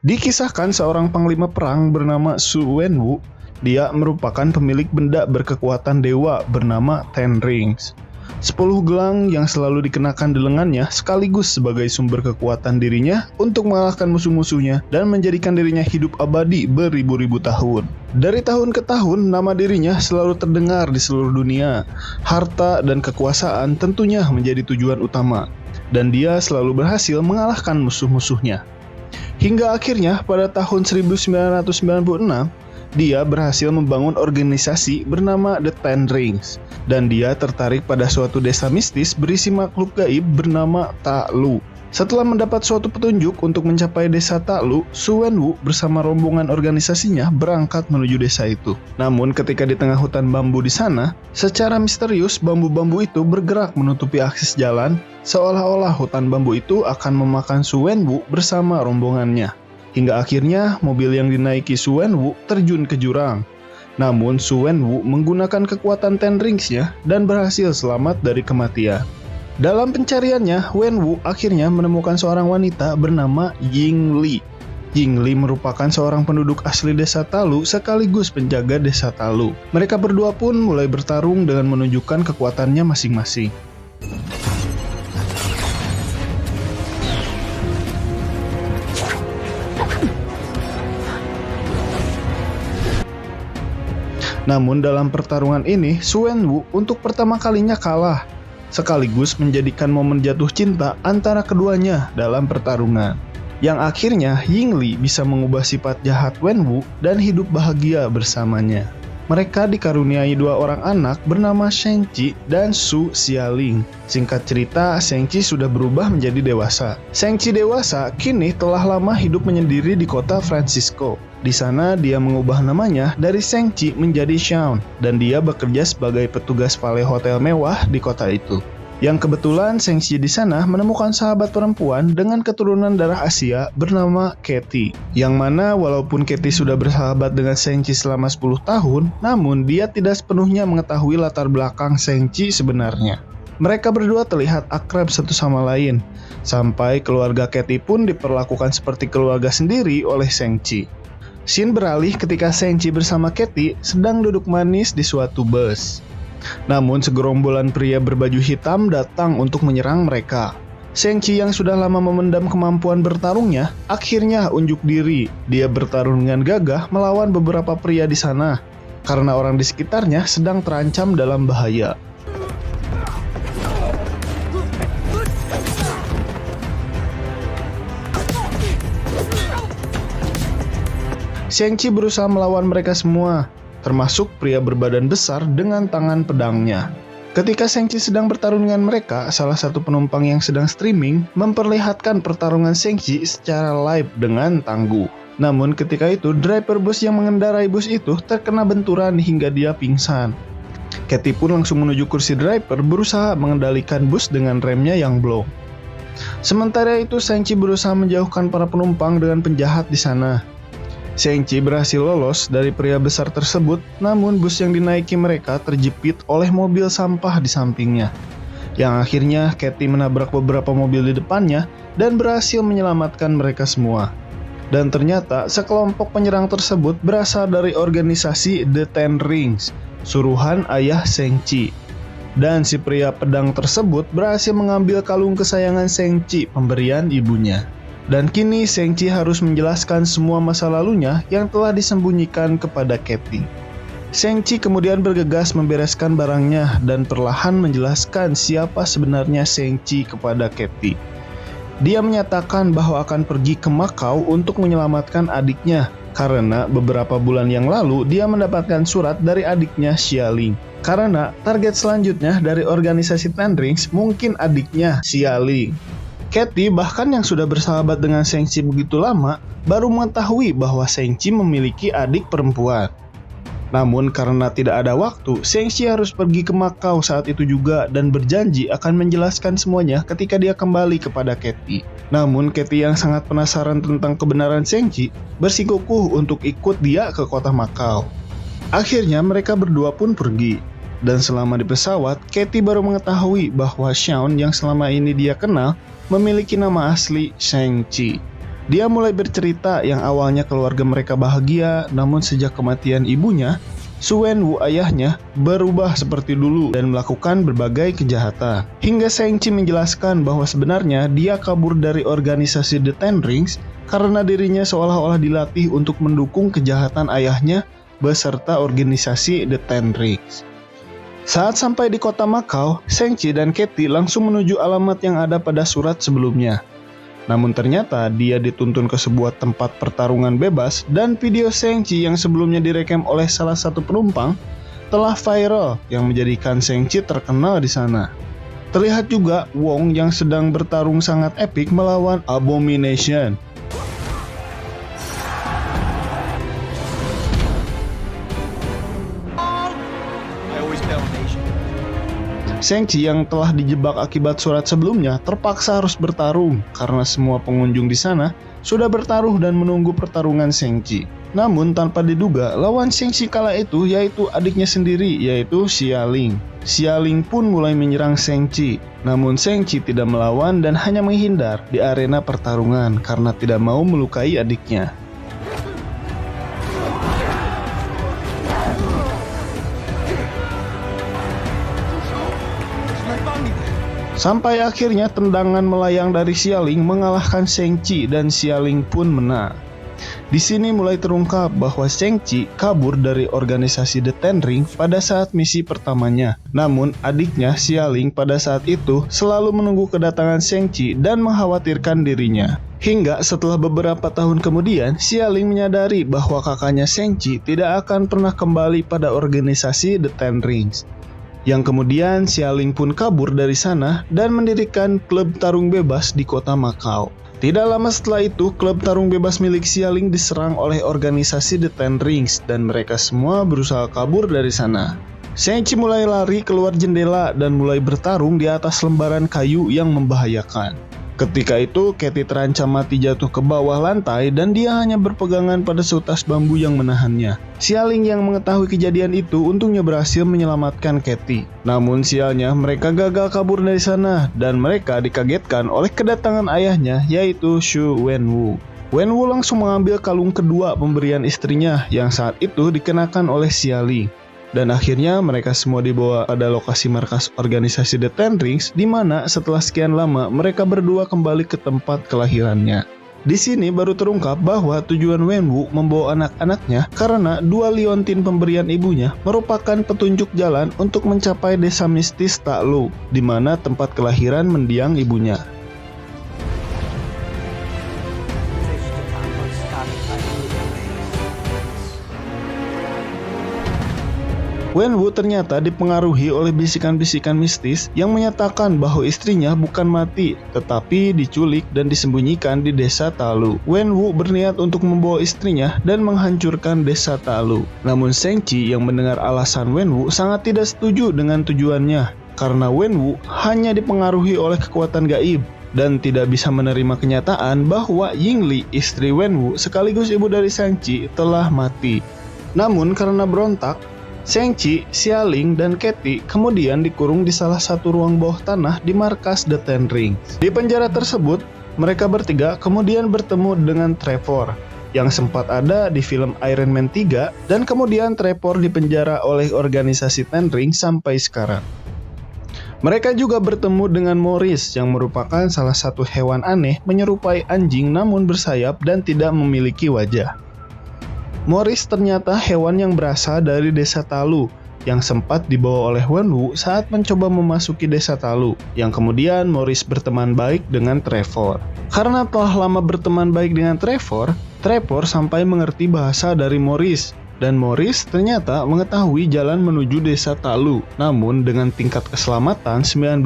Dikisahkan seorang panglima perang bernama Su Wenwu, dia merupakan pemilik benda berkekuatan dewa bernama Ten Rings. 10 gelang yang selalu dikenakan di lengannya sekaligus sebagai sumber kekuatan dirinya untuk mengalahkan musuh-musuhnya dan menjadikan dirinya hidup abadi beribu-ribu tahun. Dari tahun ke tahun, nama dirinya selalu terdengar di seluruh dunia. Harta dan kekuasaan tentunya menjadi tujuan utama, dan dia selalu berhasil mengalahkan musuh-musuhnya. Hingga akhirnya pada tahun 1996, dia berhasil membangun organisasi bernama The Ten Rings, dan dia tertarik pada suatu desa mistis berisi makhluk gaib bernama Ta Lu. Setelah mendapat suatu petunjuk untuk mencapai desa Ta Lu, Su Wenwu bersama rombongan organisasinya berangkat menuju desa itu. Namun ketika di tengah hutan bambu di sana, secara misterius bambu-bambu itu bergerak menutupi akses jalan, seolah-olah hutan bambu itu akan memakan Su Wenwu bersama rombongannya. Hingga akhirnya mobil yang dinaiki Su Wenwu terjun ke jurang. Namun Su Wenwu menggunakan kekuatan Ten Rings-nya dan berhasil selamat dari kematian. Dalam pencariannya, Wenwu akhirnya menemukan seorang wanita bernama Ying Li. Ying Li merupakan seorang penduduk asli desa Ta Lu sekaligus penjaga desa Ta Lu. Mereka berdua pun mulai bertarung dengan menunjukkan kekuatannya masing-masing. Namun dalam pertarungan ini, Su Wenwu untuk pertama kalinya kalah, sekaligus menjadikan momen jatuh cinta antara keduanya dalam pertarungan. Yang akhirnya Ying Li bisa mengubah sifat jahat Wenwu dan hidup bahagia bersamanya. Mereka dikaruniai 2 orang anak bernama Sheng Qi dan Su Xialing. Singkat cerita, Sheng Qi sudah berubah menjadi dewasa. Sheng Qi dewasa kini telah lama hidup menyendiri di kota Francisco. Di sana dia mengubah namanya dari Sheng Qi menjadi Xiao, dan dia bekerja sebagai petugas valet hotel mewah di kota itu. Yang kebetulan Sheng Qi di sana menemukan sahabat perempuan dengan keturunan darah Asia bernama Katie. Yang mana walaupun Katie sudah bersahabat dengan Sheng Qi selama 10 tahun, namun dia tidak sepenuhnya mengetahui latar belakang Sheng Qi sebenarnya. Mereka berdua terlihat akrab satu sama lain, sampai keluarga Katie pun diperlakukan seperti keluarga sendiri oleh Sheng Qi. Scene beralih ketika Sheng Qi bersama Katie sedang duduk manis di suatu bus. Namun segerombolan pria berbaju hitam datang untuk menyerang mereka. Sheng Qi yang sudah lama memendam kemampuan bertarungnya, akhirnya unjuk diri. Dia bertarung dengan gagah melawan beberapa pria di sana, karena orang di sekitarnya sedang terancam dalam bahaya. Sheng Qi berusaha melawan mereka semua, termasuk pria berbadan besar dengan tangan pedangnya. Ketika Sheng Qi sedang bertarung dengan mereka, salah satu penumpang yang sedang streaming memperlihatkan pertarungan Sheng Qi secara live dengan tangguh. Namun ketika itu, driver bus yang mengendarai bus itu terkena benturan hingga dia pingsan. Katie pun langsung menuju kursi driver berusaha mengendalikan bus dengan remnya yang blong. Sementara itu, Sheng Qi berusaha menjauhkan para penumpang dengan penjahat di sana. Sheng Qi berhasil lolos dari pria besar tersebut, namun bus yang dinaiki mereka terjepit oleh mobil sampah di sampingnya. Yang akhirnya Katie menabrak beberapa mobil di depannya dan berhasil menyelamatkan mereka semua. Dan ternyata sekelompok penyerang tersebut berasal dari organisasi The Ten Rings, suruhan ayah Sheng Qi. Dan si pria pedang tersebut berhasil mengambil kalung kesayangan Sheng Qi, pemberian ibunya. Dan kini Sheng Qi harus menjelaskan semua masa lalunya yang telah disembunyikan kepada Katie. Sheng Qi kemudian bergegas membereskan barangnya dan perlahan menjelaskan siapa sebenarnya Sheng Qi kepada Katie. Dia menyatakan bahwa akan pergi ke Macau untuk menyelamatkan adiknya, karena beberapa bulan yang lalu dia mendapatkan surat dari adiknya Xialing. Karena target selanjutnya dari organisasi Ten Rings mungkin adiknya Xialing. Katie bahkan yang sudah bersahabat dengan Sheng Qi begitu lama, baru mengetahui bahwa Sheng Qi memiliki adik perempuan. Namun karena tidak ada waktu, Sheng Qi harus pergi ke Macau saat itu juga dan berjanji akan menjelaskan semuanya ketika dia kembali kepada Katie. Namun Katie yang sangat penasaran tentang kebenaran Sheng Qi bersikukuh untuk ikut dia ke kota Macau. Akhirnya mereka berdua pun pergi. Dan selama di pesawat, Katie baru mengetahui bahwa Xiao yang selama ini dia kenal memiliki nama asli Sheng Qi. Dia mulai bercerita yang awalnya keluarga mereka bahagia, namun sejak kematian ibunya, Su Wenwu ayahnya berubah seperti dulu dan melakukan berbagai kejahatan. Hingga Shang-Chi menjelaskan bahwa sebenarnya dia kabur dari organisasi The Ten Rings karena dirinya seolah-olah dilatih untuk mendukung kejahatan ayahnya beserta organisasi The Ten Rings. Saat sampai di kota Macau, Shang-Chi dan Katie langsung menuju alamat yang ada pada surat sebelumnya. Namun ternyata dia dituntun ke sebuah tempat pertarungan bebas dan video Shang-Chi yang sebelumnya direkam oleh salah satu penumpang telah viral yang menjadikan Shang-Chi terkenal di sana. Terlihat juga Wong yang sedang bertarung sangat epik melawan Abomination. Shang-Chi yang telah dijebak akibat surat sebelumnya terpaksa harus bertarung karena semua pengunjung di sana sudah bertaruh dan menunggu pertarungan Shang-Chi. Namun tanpa diduga, lawan Shang-Chi kala itu yaitu adiknya sendiri, yaitu Xia Ling. Xia Ling pun mulai menyerang Shang-Chi. Namun Shang-Chi tidak melawan dan hanya menghindar di arena pertarungan karena tidak mau melukai adiknya. Sampai akhirnya tendangan melayang dari Xia Ling mengalahkan Shang-Chi dan Xia Ling pun menang. Di sini mulai terungkap bahwa Shang-Chi kabur dari organisasi The Ten Ring pada saat misi pertamanya. Namun adiknya Xia Ling pada saat itu selalu menunggu kedatangan Shang-Chi dan mengkhawatirkan dirinya. Hingga setelah beberapa tahun kemudian, Xia Ling menyadari bahwa kakaknya Shang-Chi tidak akan pernah kembali pada organisasi The Ten Rings. Yang kemudian Xia Ling pun kabur dari sana dan mendirikan klub tarung bebas di kota Macau. Tidak lama setelah itu, klub tarung bebas milik Xia Ling diserang oleh organisasi The Ten Rings dan mereka semua berusaha kabur dari sana. Shang-Chi mulai lari keluar jendela dan mulai bertarung di atas lembaran kayu yang membahayakan. Ketika itu, Katie terancam mati jatuh ke bawah lantai dan dia hanya berpegangan pada seutas bambu yang menahannya. Xia Ling yang mengetahui kejadian itu untungnya berhasil menyelamatkan Katie. Namun sialnya mereka gagal kabur dari sana dan mereka dikagetkan oleh kedatangan ayahnya yaitu Su Wenwu. Wenwu langsung mengambil kalung kedua pemberian istrinya yang saat itu dikenakan oleh Xia Ling. Dan akhirnya mereka semua dibawa pada lokasi markas organisasi The Ten Rings di mana setelah sekian lama mereka berdua kembali ke tempat kelahirannya. Di sini baru terungkap bahwa tujuan Wenwu membawa anak-anaknya karena dua liontin pemberian ibunya merupakan petunjuk jalan untuk mencapai desa mistis Ta Lo, di mana tempat kelahiran mendiang ibunya. Wenwu ternyata dipengaruhi oleh bisikan-bisikan mistis yang menyatakan bahwa istrinya bukan mati, tetapi diculik dan disembunyikan di desa Ta Lo. Wenwu berniat untuk membawa istrinya dan menghancurkan desa Ta Lo. Namun Shang-Chi yang mendengar alasan Wenwu sangat tidak setuju dengan tujuannya, karena Wenwu hanya dipengaruhi oleh kekuatan gaib dan tidak bisa menerima kenyataan bahwa Yingli, istri Wenwu sekaligus ibu dari Shang-Chi, telah mati. Namun karena berontak, Shang-Chi, Xia Ling, dan Katie kemudian dikurung di salah satu ruang bawah tanah di markas The Ten Rings. Di penjara tersebut, mereka bertiga kemudian bertemu dengan Trevor yang sempat ada di film Iron Man 3 dan kemudian Trevor dipenjara oleh organisasi Ten Rings sampai sekarang. Mereka juga bertemu dengan Morris yang merupakan salah satu hewan aneh menyerupai anjing namun bersayap dan tidak memiliki wajah. Morris ternyata hewan yang berasal dari desa Ta Lo yang sempat dibawa oleh Wenwu saat mencoba memasuki desa Ta Lo, yang kemudian Morris berteman baik dengan Trevor. Karena telah lama berteman baik dengan Trevor, Trevor sampai mengerti bahasa dari Morris. Dan Morris ternyata mengetahui jalan menuju desa Ta Lo, namun dengan tingkat keselamatan 19%.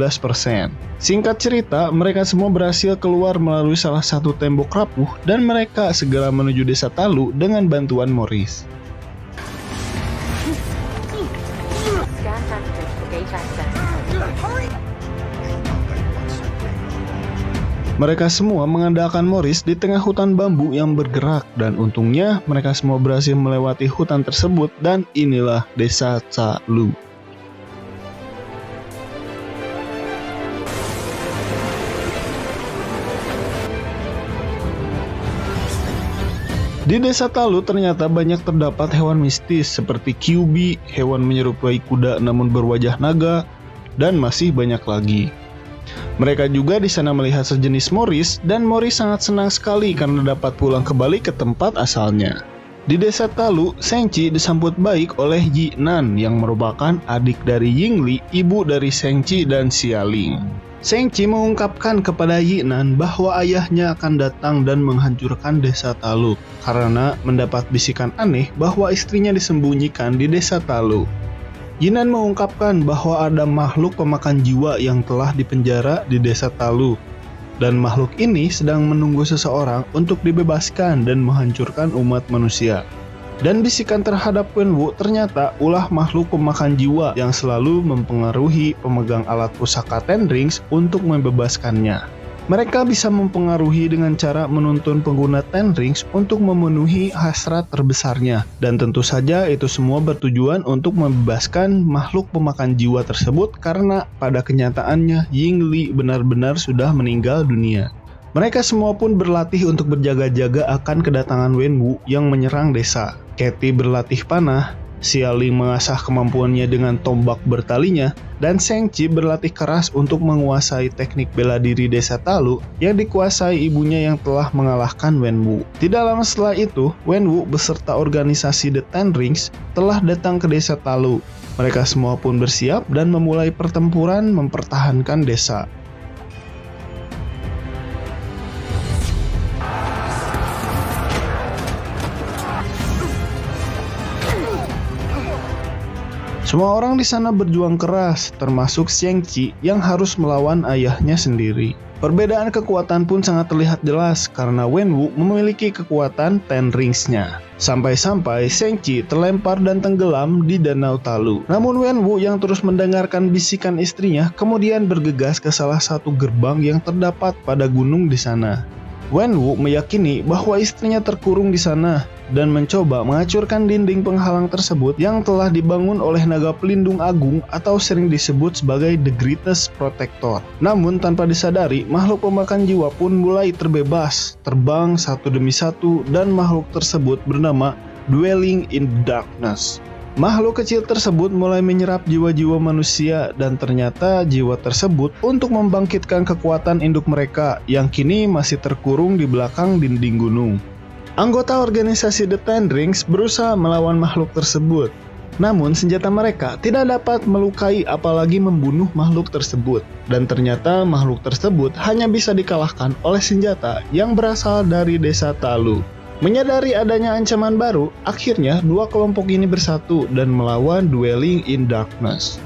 Singkat cerita, mereka semua berhasil keluar melalui salah satu tembok rapuh dan mereka segera menuju desa Ta Lo dengan bantuan Morris. Mereka semua mengandalkan Morris di tengah hutan bambu yang bergerak dan untungnya mereka semua berhasil melewati hutan tersebut dan inilah desa Ta Lo. Di desa Talu ternyata banyak terdapat hewan mistis seperti Kyuubi, hewan menyerupai kuda namun berwajah naga, dan masih banyak lagi. Mereka juga di sana melihat sejenis Moris, dan Moris sangat senang sekali karena dapat pulang kembali ke tempat asalnya. Di desa Talu, Shang-Chi disambut baik oleh Yi Nan yang merupakan adik dari Yingli, ibu dari Shang-Chi dan Xialing. Shang-Chi mengungkapkan kepada Yi Nan bahwa ayahnya akan datang dan menghancurkan desa Talu karena mendapat bisikan aneh bahwa istrinya disembunyikan di desa Talu. Yi Nan mengungkapkan bahwa ada makhluk pemakan jiwa yang telah dipenjara di desa Talu, dan makhluk ini sedang menunggu seseorang untuk dibebaskan dan menghancurkan umat manusia. Dan bisikan terhadap Wenwu ternyata ulah makhluk pemakan jiwa yang selalu mempengaruhi pemegang alat pusaka Ten Rings untuk membebaskannya. Mereka bisa mempengaruhi dengan cara menuntun pengguna Ten Rings untuk memenuhi hasrat terbesarnya, dan tentu saja itu semua bertujuan untuk membebaskan makhluk pemakan jiwa tersebut karena pada kenyataannya Yingli benar-benar sudah meninggal dunia. Mereka semua pun berlatih untuk berjaga-jaga akan kedatangan Wenwu yang menyerang desa. Katie berlatih panah, Xialing mengasah kemampuannya dengan tombak bertalinya, dan Shang-Chi berlatih keras untuk menguasai teknik bela diri desa Talu yang dikuasai ibunya yang telah mengalahkan Wenwu. Tidak lama setelah itu, Wenwu beserta organisasi The Ten Rings telah datang ke desa Talu. Mereka semua pun bersiap dan memulai pertempuran mempertahankan desa. Semua orang di sana berjuang keras, termasuk Shang-Chi yang harus melawan ayahnya sendiri. Perbedaan kekuatan pun sangat terlihat jelas karena Wenwu memiliki kekuatan Ten Rings-nya. Sampai-sampai Shang-Chi terlempar dan tenggelam di Danau Talu. Namun Wenwu yang terus mendengarkan bisikan istrinya kemudian bergegas ke salah satu gerbang yang terdapat pada gunung di sana. Wenwu meyakini bahwa istrinya terkurung di sana dan mencoba menghancurkan dinding penghalang tersebut yang telah dibangun oleh naga pelindung agung atau sering disebut sebagai The Greatest Protector. Namun tanpa disadari, makhluk pemakan jiwa pun mulai terbebas, terbang satu demi satu, dan makhluk tersebut bernama Dwelling in Darkness. Makhluk kecil tersebut mulai menyerap jiwa-jiwa manusia dan ternyata jiwa tersebut untuk membangkitkan kekuatan induk mereka yang kini masih terkurung di belakang dinding gunung. Anggota organisasi The Ten Rings berusaha melawan makhluk tersebut. Namun senjata mereka tidak dapat melukai apalagi membunuh makhluk tersebut. Dan ternyata makhluk tersebut hanya bisa dikalahkan oleh senjata yang berasal dari desa Talu. Menyadari adanya ancaman baru, akhirnya dua kelompok ini bersatu dan melawan Dwelling in Darkness.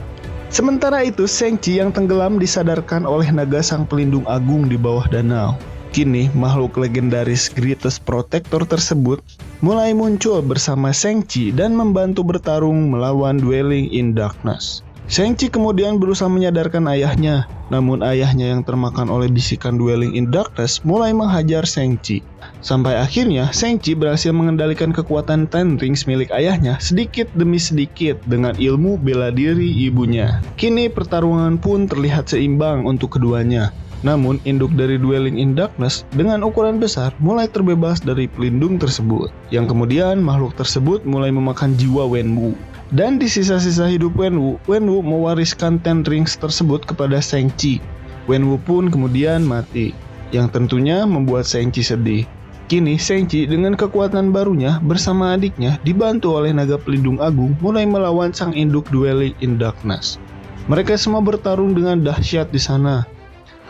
Sementara itu, Shang-Chi yang tenggelam disadarkan oleh naga sang pelindung agung di bawah danau. Kini, makhluk legendaris Greatest Protector tersebut mulai muncul bersama Shang-Chi dan membantu bertarung melawan Dwelling in Darkness. Shang-Chi kemudian berusaha menyadarkan ayahnya, namun ayahnya yang termakan oleh bisikan Dwelling in Darkness mulai menghajar Shang-Chi. Sampai akhirnya Shang-Chi berhasil mengendalikan kekuatan Ten Rings milik ayahnya sedikit demi sedikit dengan ilmu bela diri ibunya. Kini pertarungan pun terlihat seimbang untuk keduanya. Namun induk dari Dwelling in Darkness dengan ukuran besar mulai terbebas dari pelindung tersebut, yang kemudian makhluk tersebut mulai memakan jiwa Wenwu. Dan di sisa-sisa hidup Wenwu mewariskan Ten Rings tersebut kepada Shang-Chi. Wenwu pun kemudian mati, yang tentunya membuat Shang-Chi sedih. Kini Shang-Chi dengan kekuatan barunya bersama adiknya dibantu oleh naga pelindung agung mulai melawan sang induk Dwelling in Darkness. Mereka semua bertarung dengan dahsyat di sana.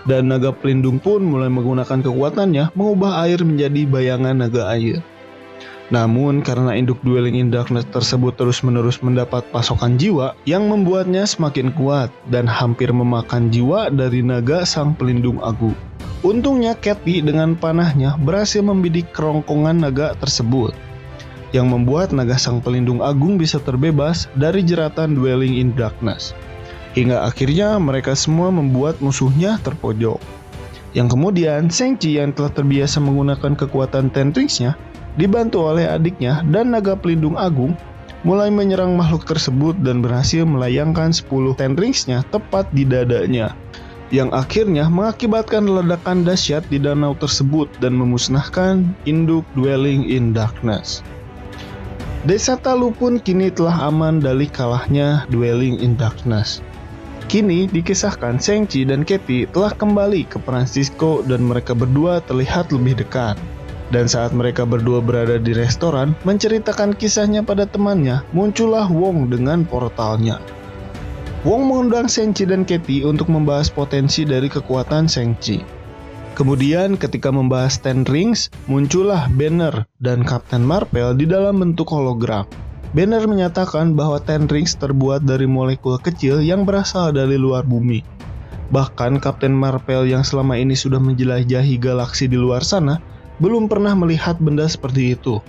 Dan naga pelindung pun mulai menggunakan kekuatannya mengubah air menjadi bayangan naga air. Namun karena induk Dwelling in Darkness tersebut terus-menerus mendapat pasokan jiwa yang membuatnya semakin kuat dan hampir memakan jiwa dari naga sang pelindung agung. Untungnya Katie dengan panahnya berhasil membidik kerongkongan naga tersebut, yang membuat naga sang pelindung agung bisa terbebas dari jeratan Dwelling in Darkness. Hingga akhirnya mereka semua membuat musuhnya terpojok. Yang kemudian Shang-Chi yang telah terbiasa menggunakan kekuatan Ten Rings-nya dibantu oleh adiknya dan naga pelindung agung mulai menyerang makhluk tersebut dan berhasil melayangkan 10 Ten Rings-nya tepat di dadanya. yang akhirnya mengakibatkan ledakan dahsyat di danau tersebut dan memusnahkan induk Dwelling in Darkness. Desa Talu pun kini telah aman dari kalahnya Dwelling in Darkness. Kini dikisahkan Shang-Chi dan Katie telah kembali ke Francisco dan mereka berdua terlihat lebih dekat. Dan saat mereka berdua berada di restoran menceritakan kisahnya pada temannya, muncullah Wong dengan portalnya. Wong mengundang Shang-Chi dan Katie untuk membahas potensi dari kekuatan Shang-Chi. Kemudian ketika membahas Ten Rings, muncullah Banner dan Captain Marvel di dalam bentuk hologram. Banner menyatakan bahwa Ten Rings terbuat dari molekul kecil yang berasal dari luar bumi. Bahkan Captain Marvel yang selama ini sudah menjelajahi galaksi di luar sana, belum pernah melihat benda seperti itu.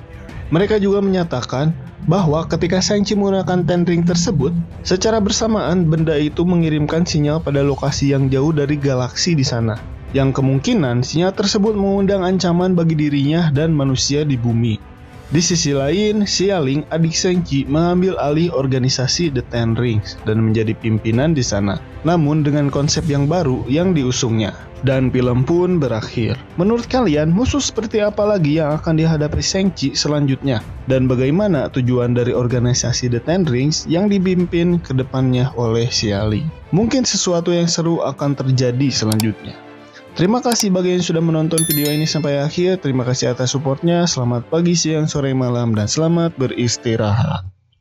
Mereka juga menyatakan bahwa ketika Shang-Chi menggunakan Ten Ring tersebut, secara bersamaan benda itu mengirimkan sinyal pada lokasi yang jauh dari galaksi di sana, yang kemungkinan sinyal tersebut mengundang ancaman bagi dirinya dan manusia di bumi. Di sisi lain, Xia Ling, adik Shang-Chi, mengambil alih organisasi The Ten Rings dan menjadi pimpinan di sana, namun dengan konsep yang baru yang diusungnya. Dan film pun berakhir. Menurut kalian, musuh seperti apa lagi yang akan dihadapi Shang-Chi selanjutnya? Dan bagaimana tujuan dari organisasi The Ten Rings yang dipimpin ke depannya oleh Xia Ling? Mungkin sesuatu yang seru akan terjadi selanjutnya. Terima kasih bagi yang sudah menonton video ini sampai akhir. Terima kasih atas supportnya. Selamat pagi, siang, sore, malam, dan selamat beristirahat.